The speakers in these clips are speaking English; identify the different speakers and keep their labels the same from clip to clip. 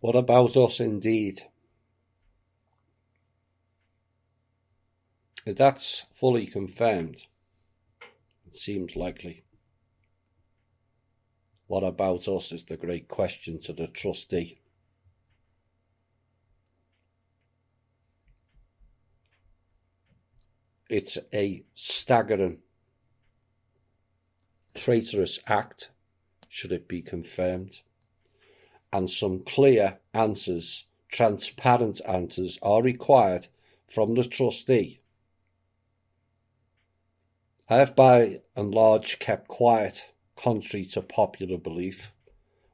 Speaker 1: What about us indeed? If that's fully confirmed, it seems likely. What about us is the great question to the trustee. It's a staggering, traitorous act, should it be confirmed, and some clear answers, transparent answers are required from the trustee. I have by and large kept quiet, contrary to popular belief,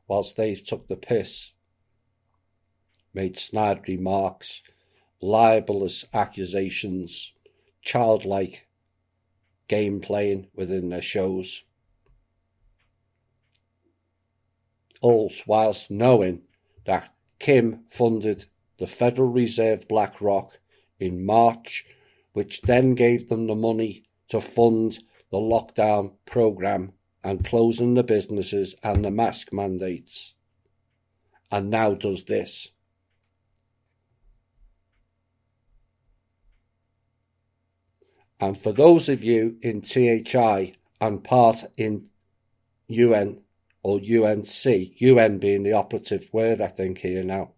Speaker 1: whilst they took the piss, made snide remarks, libelous accusations, childlike game playing within their shows, all whilst knowing that Kim funded the Federal Reserve BlackRock in March, which then gave them the money to fund the lockdown programme and closing the businesses and the mask mandates, and now does this. And for those of you in THI and part in UN or UNC, UN being the operative word I think here now,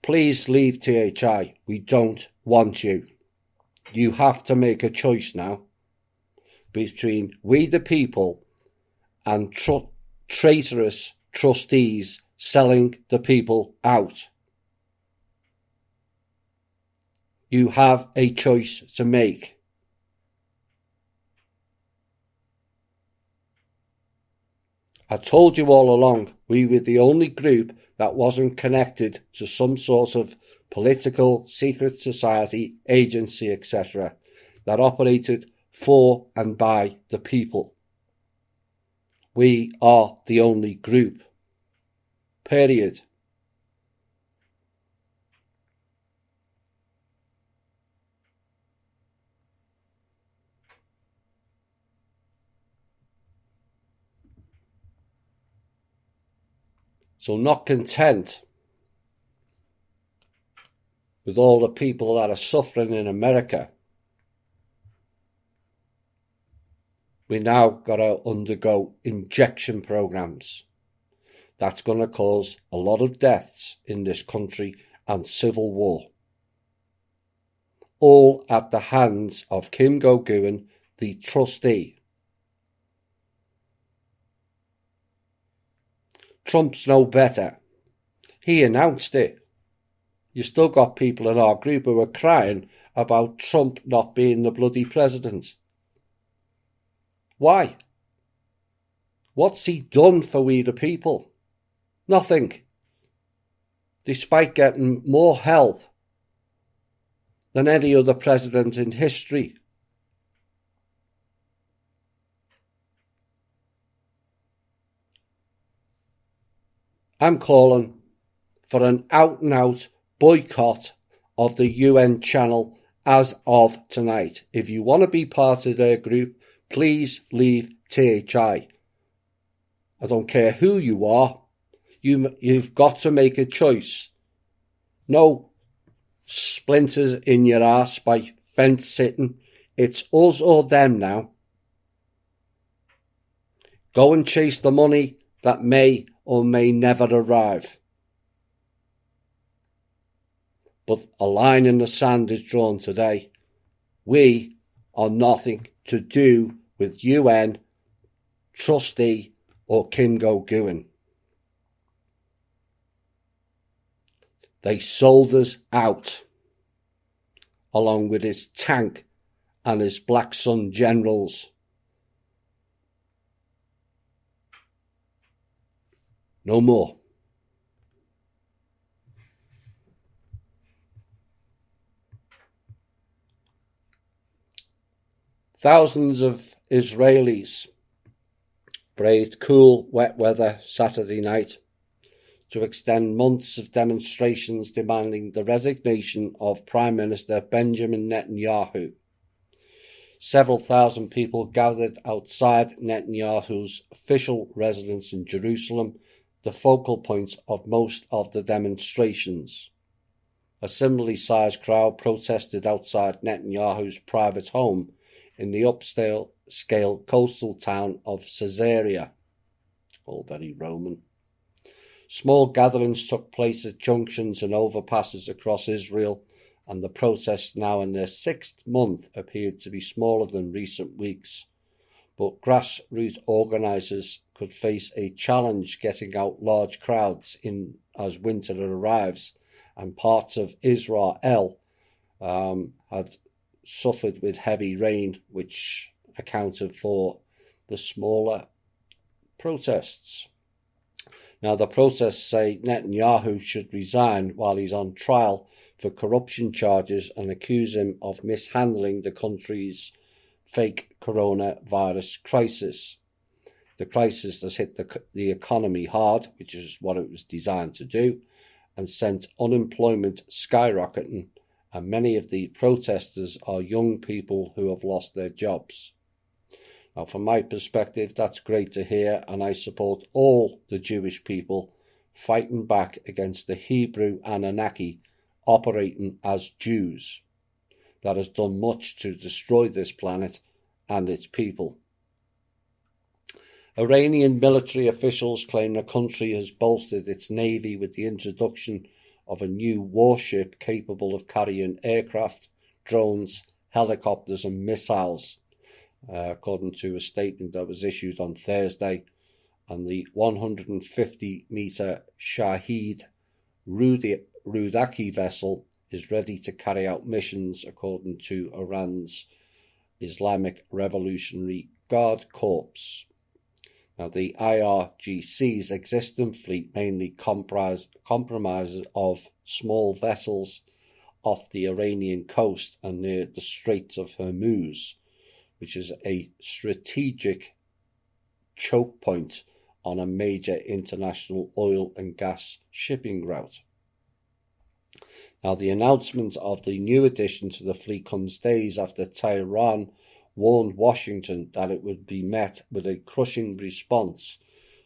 Speaker 1: please leave THI. We don't want you. You have to make a choice now between we the people and traitorous trustees selling the people out. You have a choice to make. I told you all along, we were the only group that wasn't connected to some sort of political, secret society, agency, etc., that operated for and by the people. We are the only group. Period. So not content with all the people that are suffering in America, we now got to undergo injection programs. That's going to cause a lot of deaths in this country and civil war. All at the hands of Kim Go-Goon, the trustee. Trump's no better. He announced it. You still got people in our group who are crying about Trump not being the bloody president. Why? What's he done for we the people? Nothing. Despite getting more help than any other president in history. I'm calling for an out-and-out boycott of the UN channel as of tonight. If you want to be part of their group, please leave THI. I don't care who you are. You've got to make a choice. No splinters in your arse by fence sitting. It's us or them now. Go and chase the money that may or may never arrive. But a line in the sand is drawn today. We are nothing to do with UN, trustee or Kim Go-Goon. They sold us out, along with his tank and his Black Sun generals. No more. Thousands of Israelis braved cool, wet weather Saturday night to extend months of demonstrations demanding the resignation of Prime Minister Benjamin Netanyahu. Several thousand people gathered outside Netanyahu's official residence in Jerusalem the focal point of most of the demonstrations. A similarly sized crowd protested outside Netanyahu's private home in the upscale coastal town of Caesarea, all very Roman. Small gatherings took place at junctions and overpasses across Israel, and the protests, now in their 6th month, appeared to be smaller than recent weeks. But grassroots organisers could face a challenge getting out large crowds in as winter arrives, and parts of Israel had suffered with heavy rain, which accounted for the smaller protests. Now, the protests say Netanyahu should resign while he's on trial for corruption charges and accuse him of mishandling the country's fake coronavirus crisis. The crisis has hit the economy hard, which is what it was designed to do, and sent unemployment skyrocketing, and many of the protesters are young people who have lost their jobs. Now, from my perspective, that's great to hear, and I support all the Jewish people fighting back against the Hebrew Anunnaki operating as Jews that has done much to destroy this planet and its people. Iranian military officials claim the country has bolstered its navy with the introduction of a new warship capable of carrying aircraft, drones, helicopters and missiles, according to a statement that was issued on Thursday. And the 150-metre Shahed Rudaki vessel is ready to carry out missions, according to Iran's Islamic Revolutionary Guard Corps. Now, the IRGC's existing fleet mainly comprises of small vessels off the Iranian coast and near the Strait of Hormuz, which is a strategic choke point on a major international oil and gas shipping route. Now, the announcement of the new addition to the fleet comes days after Tehran warned Washington that it would be met with a crushing response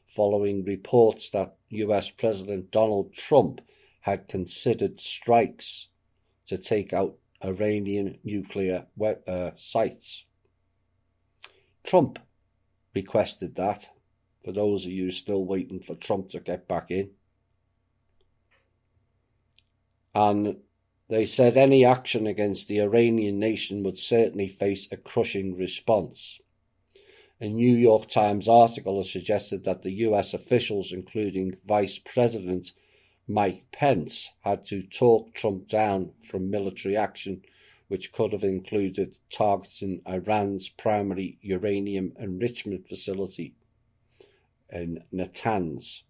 Speaker 1: following reports that US President Donald Trump had considered strikes to take out Iranian nuclear sites. Trump requested that, for those of you still waiting for Trump to get back in. And they said any action against the Iranian nation would certainly face a crushing response. A New York Times article has suggested that the US officials, including Vice President Mike Pence, had to talk Trump down from military action, which could have included targeting Iran's primary uranium enrichment facility in Natanz.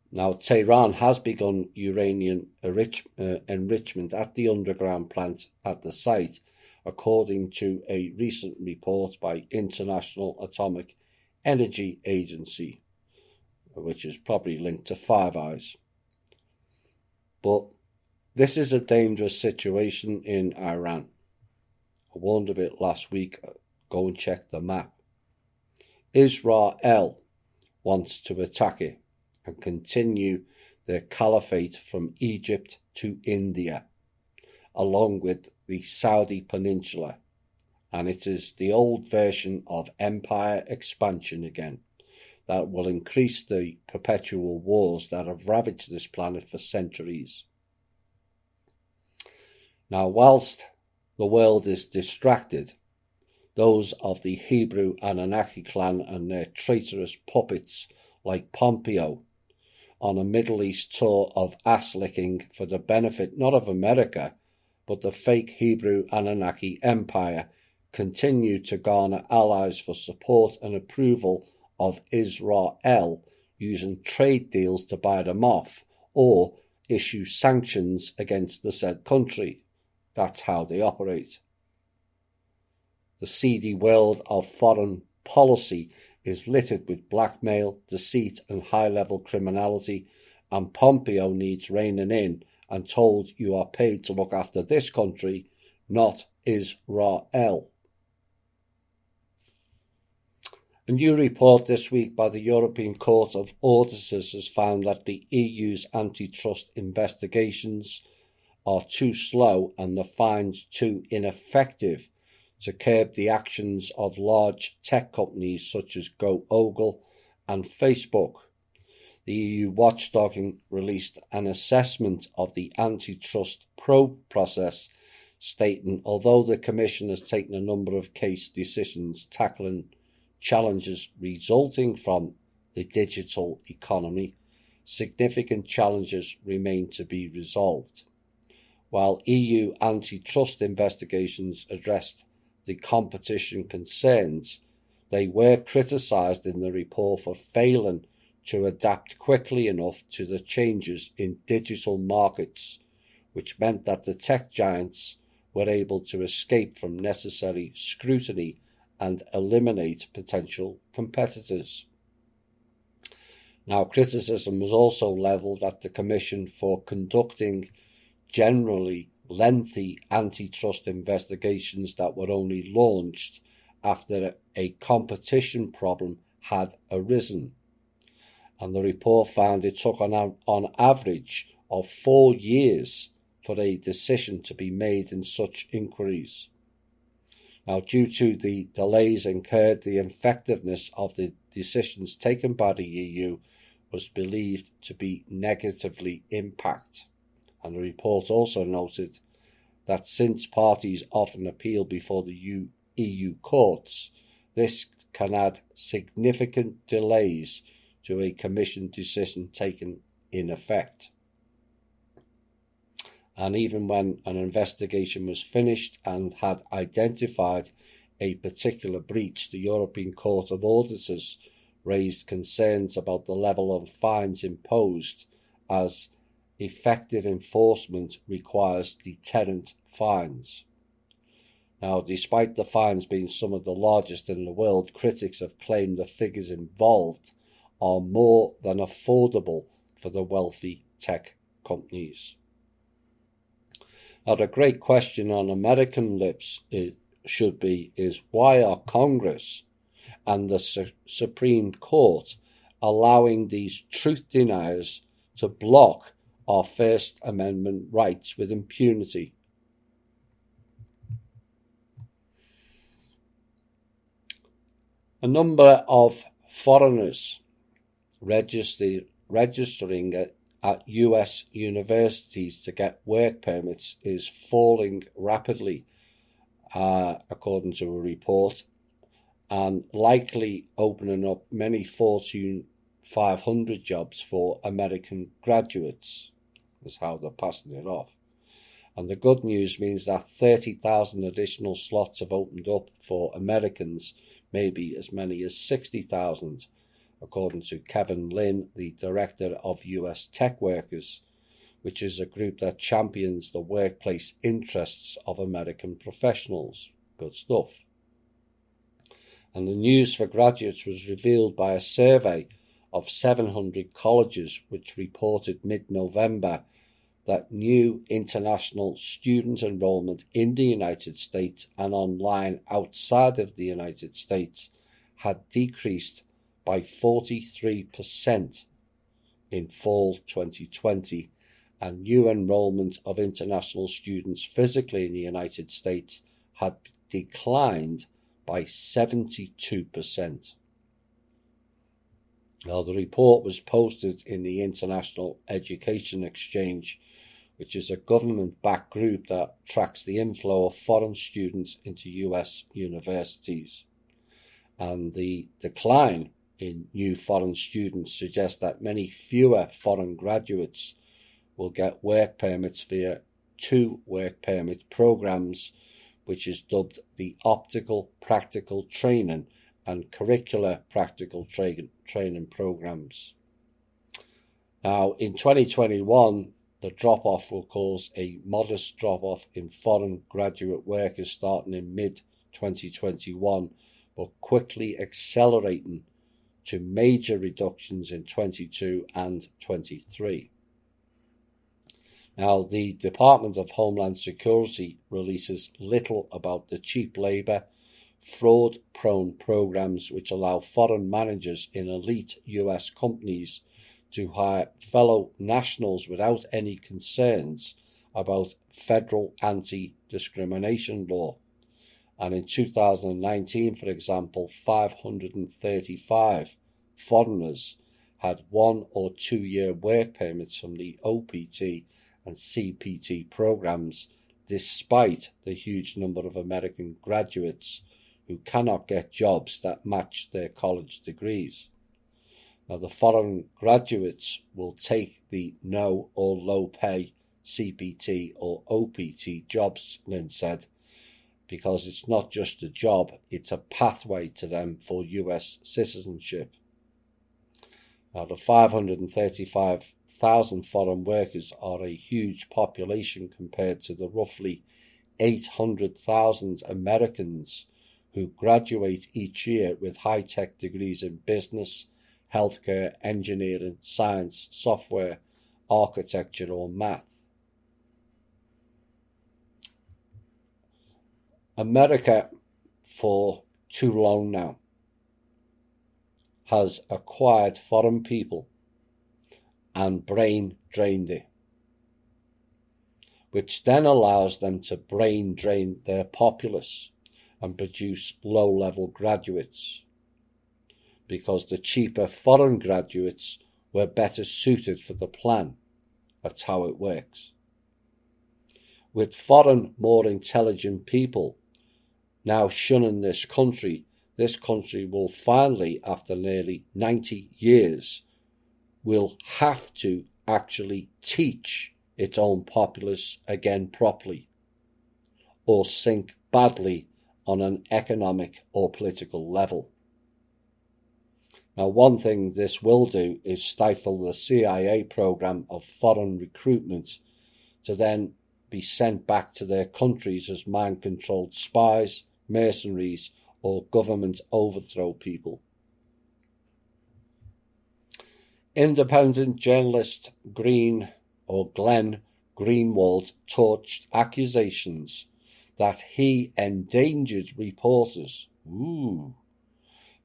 Speaker 1: Now, Tehran has begun uranium enrichment at the underground plant at the site, according to a recent report by International Atomic Energy Agency, which is probably linked to Five Eyes. But this is a dangerous situation in Iran. I warned of it last week. Go and check the map. Israel wants to attack it and continue their caliphate from Egypt to India, along with the Saudi Peninsula. And it is the old version of empire expansion again that will increase the perpetual wars that have ravaged this planet for centuries. Now, whilst the world is distracted, those of the Hebrew Anunnaki clan and their traitorous puppets like Pompeo on a Middle East tour of ass-licking for the benefit not of America, but the fake Hebrew Anunnaki empire, continue to garner allies for support and approval of Israel, using trade deals to buy them off or issue sanctions against the said country. That's how they operate. The seedy world of foreign policy is littered with blackmail, deceit and high-level criminality, and Pompeo needs reining in and told you are paid to look after this country, not Israel. A new report this week by the European Court of Auditors has found that the EU's antitrust investigations are too slow and the fines too ineffective to curb the actions of large tech companies such as Google and Facebook. The EU watchdog released an assessment of the antitrust probe process, stating although the Commission has taken a number of case decisions tackling challenges resulting from the digital economy, significant challenges remain to be resolved. While EU antitrust investigations addressed the competition concerns, they were criticised in the report for failing to adapt quickly enough to the changes in digital markets, which meant that the tech giants were able to escape from necessary scrutiny and eliminate potential competitors. Now, criticism was also levelled at the Commission for conducting generally lengthy antitrust investigations that were only launched after a competition problem had arisen. And the report found it took on average of 4 years for a decision to be made in such inquiries. Now, due to the delays incurred, the effectiveness of the decisions taken by the EU was believed to be negatively impacted. And the report also noted that since parties often appeal before the EU courts, this can add significant delays to a Commission decision taken in effect. And even when an investigation was finished and had identified a particular breach, the European Court of Auditors raised concerns about the level of fines imposed, as effective enforcement requires deterrent fines. Now, despite the fines being some of the largest in the world, critics have claimed the figures involved are more than affordable for the wealthy tech companies. Now, the great question on American lips is why are Congress and the Supreme Court allowing these truth deniers to block our First Amendment rights with impunity? A number of foreigners registering at US universities to get work permits is falling rapidly, according to a report, and likely opening up many Fortune 500 jobs for American graduates, is how they're passing it off. And the good news means that 30,000 additional slots have opened up for Americans, maybe as many as 60,000, according to Kevin Lynn, the director of US Tech Workers, which is a group that champions the workplace interests of American professionals. Good stuff. And the news for graduates was revealed by a survey of 700 colleges, which reported mid-November that new international student enrollment in the United States and online outside of the United States had decreased by 43% in fall 2020, and new enrollment of international students physically in the United States had declined by 72%. Now, the report was posted in the International Education Exchange, which is a government-backed group that tracks the inflow of foreign students into US universities. And the decline in new foreign students suggests that many fewer foreign graduates will get work permits via 2 work permit programs, which is dubbed the Optical Practical Training and Curricular Practical Training programs. Now, in 2021, the drop-off will cause a modest drop-off in foreign graduate workers starting in mid-2021, but quickly accelerating to major reductions in 22 and 23. Now, the Department of Homeland Security releases little about the cheap labour fraud-prone programs which allow foreign managers in elite US companies to hire fellow nationals without any concerns about federal anti-discrimination law. And in 2019, for example, 535 foreigners had 1 or 2 year work permits from the OPT and CPT programs, despite the huge number of American graduates who cannot get jobs that match their college degrees. Now, the foreign graduates will take the no or low pay CPT or OPT jobs, Lynn said, because it's not just a job, it's a pathway to them for US citizenship. Now, the 535,000 foreign workers are a huge population compared to the roughly 800,000 Americans who graduate each year with high-tech degrees in business, healthcare, engineering, science, software, architecture, or math. America, for too long now, has acquired foreign people and brain drained it, which then allows them to brain drain their populace and produce low-level graduates, because the cheaper foreign graduates were better suited for the plan. That's how it works. With foreign, more intelligent people now shunning this country will finally, after nearly 90 years, will have to actually teach its own populace again properly, or sink badly on an economic or political level. Now, one thing this will do is stifle the CIA program of foreign recruitment to then be sent back to their countries as mind-controlled spies, mercenaries, or government overthrow people. Independent journalist Glenn Greenwald torched accusations that he endangered reporters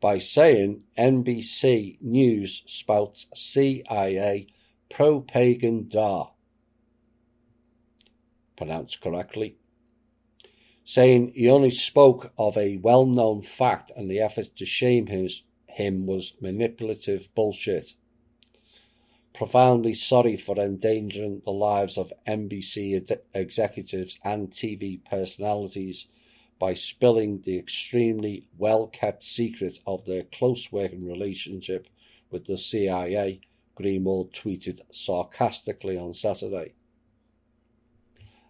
Speaker 1: by saying NBC News spouts CIA propaganda, pronounced correctly, saying he only spoke of a well-known fact and the effort to shame him was manipulative bullshit. Profoundly sorry for endangering the lives of NBC executives and TV personalities by spilling the extremely well-kept secret of their close working relationship with the CIA, Greenwald tweeted sarcastically on Saturday.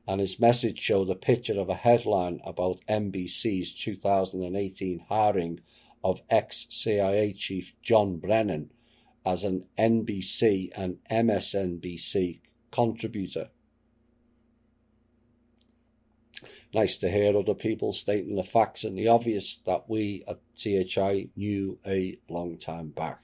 Speaker 1: And his message showed a picture of a headline about NBC's 2018 hiring of ex-CIA chief John Brennan as an NBC and MSNBC contributor. Nice to hear other people stating the facts and the obvious that we at THI knew a long time back.